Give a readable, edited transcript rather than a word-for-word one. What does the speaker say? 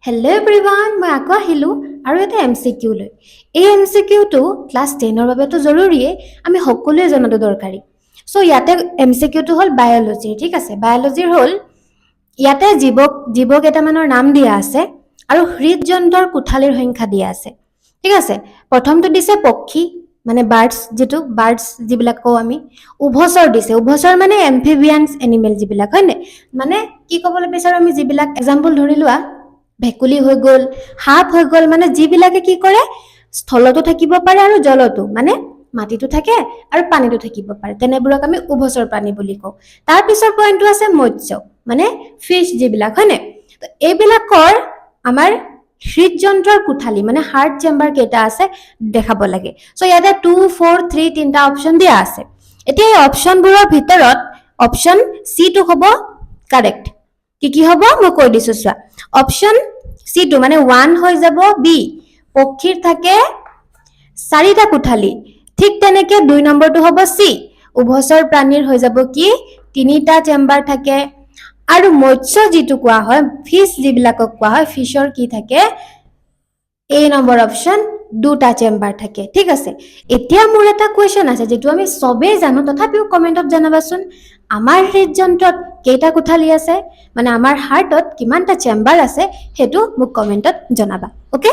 Hello' everyone, মই আকৌ আহিলোঁ আৰু এটা MCQ লৈ। এই MCQটো ক্লাছ 10ৰ বাবেতো জৰুৰীয়ে, আমি সকলোৱে জনাটো দৰকাৰী। চ' ইয়াতে MCQটো হ'ল বায়'লজিৰ, ঠিক আছে। বায়'লজিৰ হ'ল ইয়াতে জীৱ কেইটামানৰ নাম দিয়া আছে আৰু হৃদযন্ত্ৰৰ কোঠালীৰ সংখ্যা দিয়া আছে, ঠিক আছে। প্ৰথমটো দিছে পক্ষী, মানে বাৰ্ডছ যিবিলাক কওঁ আমি। উভচৰ দিছে, উভচৰ মানে এম্ফিবিয়ানছ এনিমেল যিবিলাক, হয় নাই? মানে কি ক'বলৈ বিচাৰো, আমি যিবিলাক এক্সাম্পল ধৰি লোৱা ভেকুলী হৈ গ'ল, সাপ হৈ গ'ল, মানে যিবিলাকে কি কৰে স্থলতো থাকিব পাৰে আৰু জলতো, মানে মাটিতো থাকে আৰু পানীতো থাকিব পাৰে, তেনেবোৰক আমি উভচৰ প্ৰাণী বুলি কওঁ। তাৰ পিছৰ পইণ্টটো আছে মৎস্য, মানে ফিছ যিবিলাক, হয় নাই? এইবিলাকৰ আমাৰ হৃদযন্ত্ৰৰ কোঠালী, মানে হাৰ্ট চেম্বাৰ কেইটা আছে দেখাব লাগে। চ' ইয়াতে 2, 4, 3 তিনিটা অপশ্যন দিয়া আছে। এতিয়া এই অপশ্যনবোৰৰ ভিতৰত অপশ্যন চিটো হ'ব কাৰেক্ট। কি হ'ব মই কৈ দিছো চোৱা। অপশ্যন চিটো মানে 1 হৈ যাব বি, পক্ষীৰ থাকে 4টা কোঠালী। ঠিক তেনেকে 2 নম্বৰটো হ'ব চি, উভচৰ প্ৰাণীৰ হৈ যাব কি 3টা চেম্বাৰ থাকে। আৰু মৎস্য যিটো কোৱা হয়, ফিছ যিবিলাকক কোৱা হয়, ফিছৰ কি থাকে এ নম্বৰ অপশ্যন 2টা চেম্বাৰ থাকে, ঠিক আছে। এতিয়া মোৰ এটা কুৱেশ্যন আছে যিটো আমি চবেই জানো, তথাপিও কমেণ্টত জনাবাচোন। আমাৰ হৃদযন্ত্ৰত কেইটা কোঠালী আছে, মানে আমাৰ হাৰ্টত কিমানটা চেম্বাৰ আছে, সেইটো মোক কমেণ্টত জনাবা, অ'কে।